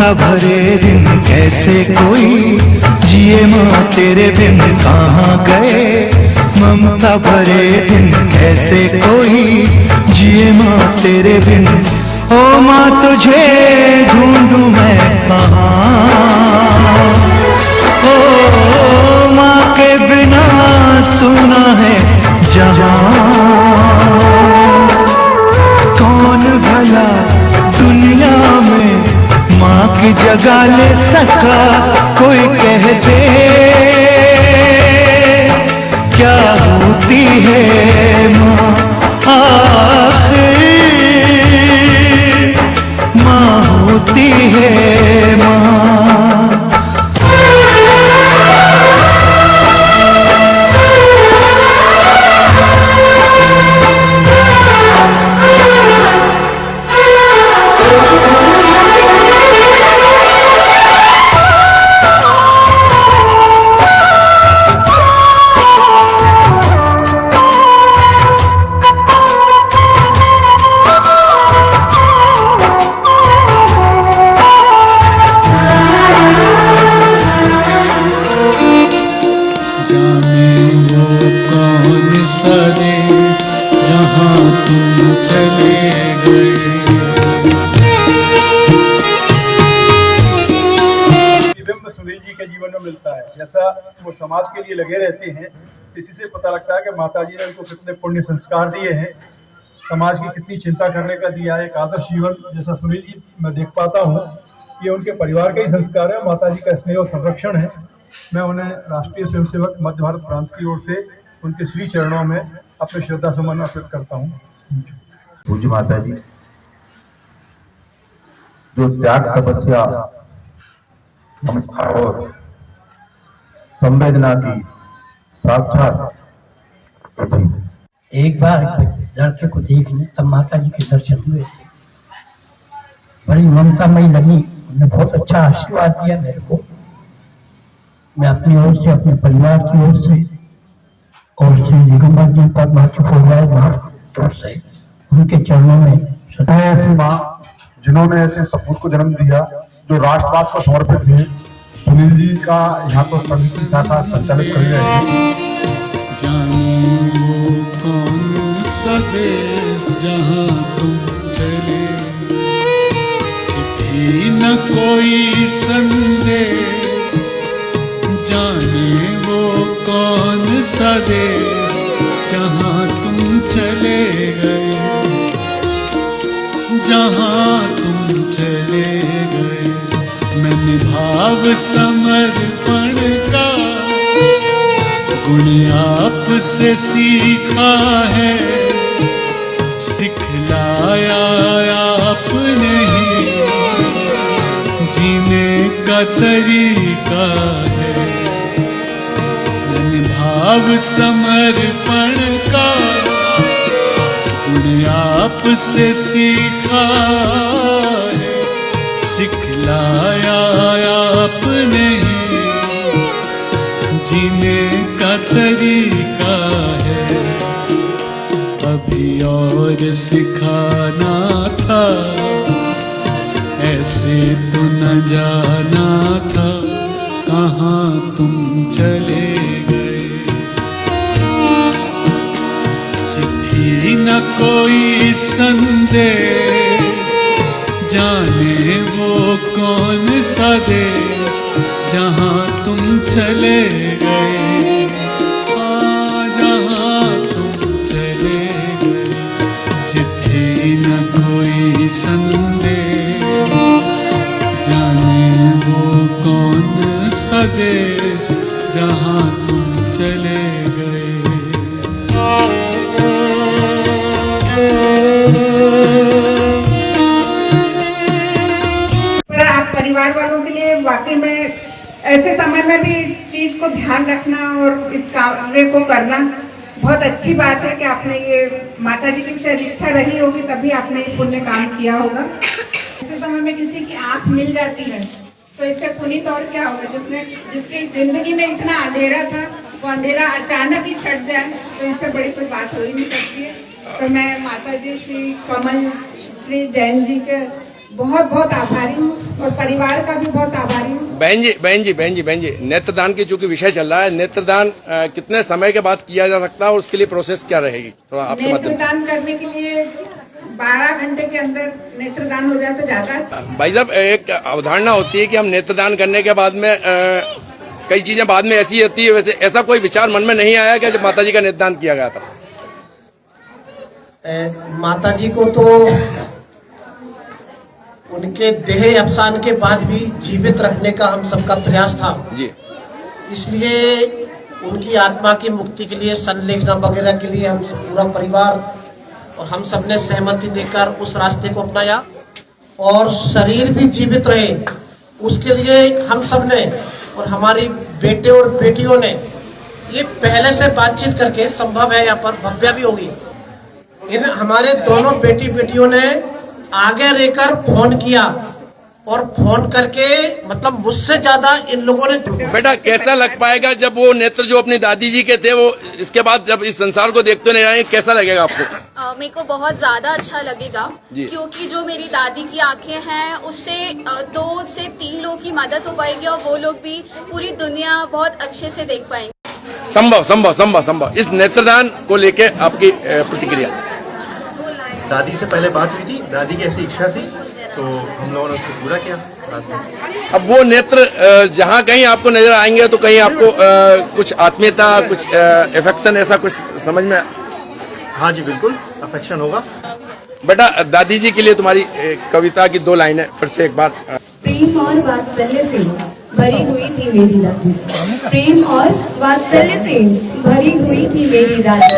ममता भरे दिन कैसे कोई जिए माँ तेरे बिन कहाँ गए। ममता भरे दिन कैसे कोई जिए माँ तेरे बिन। ओ माँ तुझे ढूंढूं मैं कहाँ। ओ माँ के बिना सुना है जहाँ। कौन भला दुनिया में माँ की जगह ले सका। कोई कह दे क्या होती है माँ आखिर। माँ होती है माँ। सुनील जी के जीवन में मिलता है। जैसा वो समाज के लिए लगे रहते हैं, इसी से पता लगता है कि माता जी ने उनको कितने पुण्य संस्कार दिए हैं, समाज की कितनी चिंता करने का दिया है। एक आदर्श जीवन जैसा सुनील जी मैं देख पाता हूँ, ये उनके परिवार का ही संस्कार है, माता जी का स्नेह और संरक्षण है। मैं उन्हें राष्ट्रीय स्वयंसेवक मध्य भारत प्रांत की ओर से उनके श्री चरणों में अपने श्रद्धा सुमन अर्पित करता हूँ। पूज्य माता जी जो त्याग तपस्या और संवेदना की साक्षात थी। एक बार लड़के को देखने तब माता जी के दर्शन हुए थे, बड़ी ममतामयी लगी। उन्होंने बहुत अच्छा आशीर्वाद दिया मेरे को। मैं अपनी ओर से, अपने परिवार की ओर से और श्री दिगंबर जी पद्मा की फोरवाए महापुर से उनके चरणों में ऐसी माँ जिन्होंने ऐसे सपूत को जन्म दिया जो राष्ट्रवाद को समर्पित है। सुनील जी का यहाँ पर समिति शाखा संचालित कर रहे हैं। जाने वो कौन सा देश जहाँ तुम चले, चिट्ठी न कोई संदेश। जाने वो कौन सा देश जहाँ तुम चले गए, जहाँ तुम चले गए। मैंने भाव समर्पण का गुण आप से सीखा है, सिखलाया आपने ही जीने का तरीका है। मैंने भाव समर्पण का गुण आप से सीखा है, सिखलाया आपने ही जीने का तरीका है। अभी और सिखाना था, ऐसे तो न जाना था कहाँ तुम चले गए। चिट्ठी न कोई संदेश, जाने वो कौन सा देश जहाँ तुम चले गए। जहाँ तुम चले गए। चिट्ठी न कोई संदेश, जाने वो कौन सा देश जहाँ तुम चले गए। परिवार वालों के लिए वाकई में ऐसे समय में भी इस चीज को ध्यान रखना और इस कार्य को करना बहुत अच्छी बात है कि आपने ये माता जी की शायद इच्छा रही होगी तभी आपने ये पुण्य काम किया होगा। ऐसे समय में किसी की आंख मिल जाती है तो इससे पुनीत और क्या होगा। जिसकी जिंदगी में इतना अंधेरा था वो अंधेरा अचानक ही छट जाए तो इससे बड़ी कोई बात हो ही नहीं सकती है। तो मैं माता जी श्री कमल श्री जैन जी के बहुत बहुत आभारी हूँ और परिवार का भी बहुत आभारी हूँ। बहन जी, नेत्रदान की चूंकि विषय चल रहा है, नेत्रदान कितने समय के बाद किया जा सकता है और उसके लिए प्रोसेस क्या रहेगी, थोड़ा आपके माध्यम से। नेत्रदान करने के लिए 12 घंटे के अंदर नेत्रदान हो जाए तो ज्यादा अच्छा। भाई साहब, एक अवधारणा होती है कि हम नेत्रदान करने के बाद में कई चीजें बाद में ऐसी होती है, वैसे ऐसा कोई विचार मन में नहीं आया कि जब माताजी का नेत्रदान किया गया था? माताजी को तो उनके देह अवसान के बाद भी जीवित रखने का हम सबका प्रयास था जी। इसलिए उनकी आत्मा की मुक्ति के लिए संलेखना वगैरह के लिए हम पूरा परिवार और हम सब ने सहमति देकर उस रास्ते को अपनाया और शरीर भी जीवित रहे उसके लिए हम सब ने और हमारी बेटे और बेटियों ने ये पहले से बातचीत करके, संभव है यहाँ पर भव्या भी होगी, इन हमारे दोनों बेटियों ने आगे रहकर फोन किया और फोन करके मतलब मुझसे ज्यादा इन लोगों ने। बेटा, कैसा लग पाएगा जब वो नेत्र जो अपनी दादी जी के थे वो इसके बाद जब इस संसार को देखते नहीं आए, कैसा लगेगा आपको? मेरे को बहुत ज्यादा अच्छा लगेगा क्योंकि जो मेरी दादी की आंखें हैं उससे 2 से 3 लोगों की मदद हो पाएगी और वो लोग भी पूरी दुनिया बहुत अच्छे से देख पाएंगे। संभव इस नेत्रदान को लेके आपकी प्रतिक्रिया? दादी से पहले बात हुई थी, दादी की ऐसी इच्छा थी तो हम लोगों ने उसको पूरा किया। अब वो नेत्र जहाँ कहीं आपको नजर आएंगे तो कहीं आपको कुछ आत्मीयता, कुछ एफेक्शन, ऐसा कुछ समझ में? हाँ जी, बिल्कुल अफेक्शन होगा। बेटा, दादी जी के लिए तुम्हारी कविता की 2 लाइनें फिर से एक बार। प्रेम और वात्सल्य से भरी हुई थी मेरी दादी, प्रेम और वात्सल्य से भरी हुई थी मेरी दादी,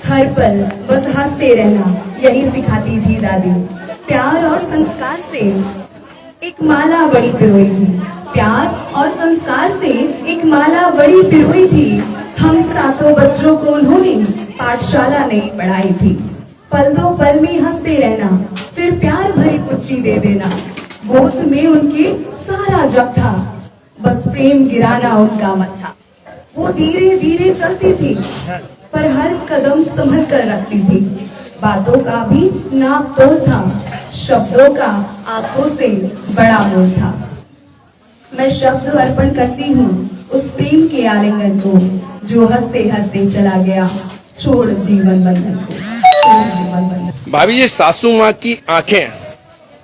हर पल बस हंसते रहना यही सिखाती थी दादी, प्यार और संस्कार से एक माला बड़ी पिरोई थी, प्यार और संस्कार से एक माला बड़ी पिरोई थी, हम 7 बच्चों को उन्होंने पाठशाला नहीं पढ़ाई थी, पल दो पल में हंसते रहना फिर प्यार भरी पुच्ची दे देना, गोद में उनके सारा जग था बस प्रेम गिराना उनका मत था, वो धीरे धीरे चलती थी पर हर कदम संभल कर रखती थी, बातों का भी नाप तोल था, शब्दों का आंखों से बड़ा मोल था, मैं शब्द अर्पण करती हूँ उस प्रेम के आलिंगन को जो हंसते हंसते चला गया छोड़ जीवन बंधन को। भाभी जी, सासू माँ की आंखें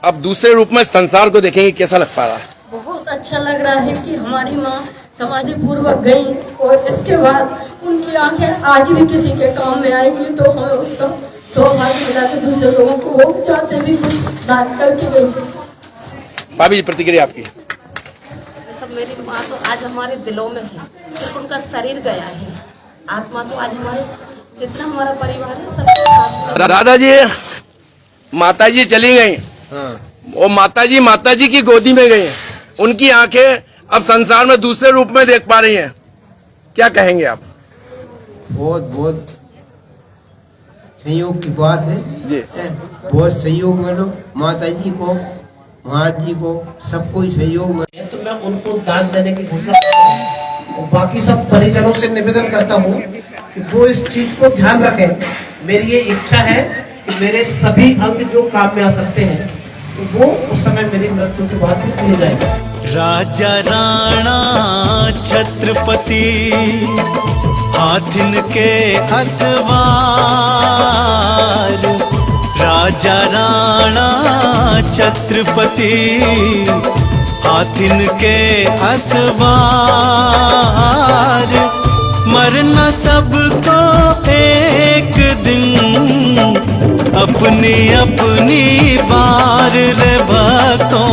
अब दूसरे रूप में संसार को देखेंगे, कैसा लग पा रहा है? बहुत अच्छा लग रहा है कि हमारी माँ समाधि पूर्वक गई और इसके बाद उनकी आंखें आज भी किसी के काम में आएंगी तो हमें उसका सौभाग्य मिला कि दूसरे लोगों को वो चाहते भी कुछ दान करके गई। भाभी जी, प्रतिक्रिया आपकी? सब मेरी माँ तो आज हमारे दिलों में है, सिर्फ उनका शरीर गया है, आत्मा तो आज हमारे जितना हमारा परिवार है सबके साथ। दादाजी, माताजी चली गई और माताजी की गोदी में गई, उनकी आंखें अब संसार में दूसरे रूप में देख पा रही हैं, क्या कहेंगे आप? बहुत संयोग की बात है जी, बहुत सहयोग मिलो माता जी को, महाराज जी को, सबको ही सहयोग मिले तो मैं उनको दान देने की घोषणा करता हूँ और बाकी सब परिजनों से निवेदन करता हूँ कि वो इस चीज को ध्यान रखें। मेरी ये इच्छा है कि मेरे सभी अंग जो काम में आ सकते हैं तो वो उस समय मेरी मृत्यु के बाद में किए जाएगा। राजा राणा छत्रपति हाथिन के असवार, राजा राणा छत्रपति हाथिन के असवार, मरना सबको एक दिन अपनी अपनी बार रे भक्तों,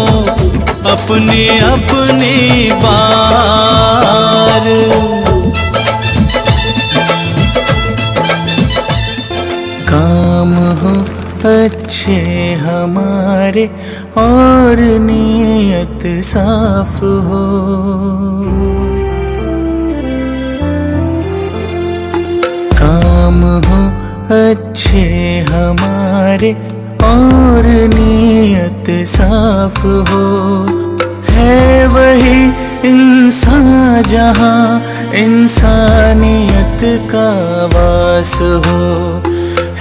अपनी अपनी बार। काम हो अच्छे हमारे और नीयत साफ हो, काम हो अच्छे हमारे और नीयत साफ हो, है वही इंसान जहाँ इंसानियत का वास हो,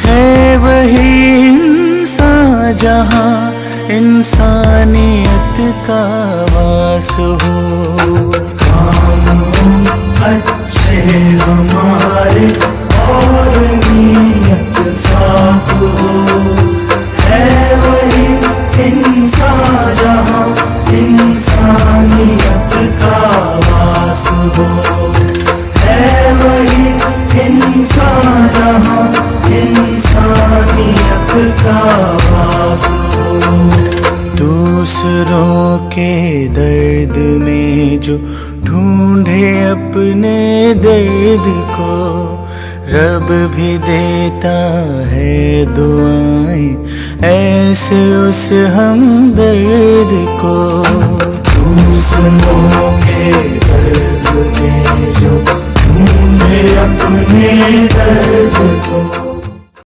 है वही इंसान जहाँ इंसानियत का वास हो। काम अच्छे हमारे और नीयत साफ हो, है वही इंसान जहाँ इंसानियत का वास हो, है वही इंसान जहाँ इंसानियत का वास हो। दूसरों के दर्द में जो ढूंढे अपने दर्द को, रब भी देता है दुआएं ऐसे उस हमदर्द को। दूसरों के दर्द में जो ढूंढे अपने दर्द को,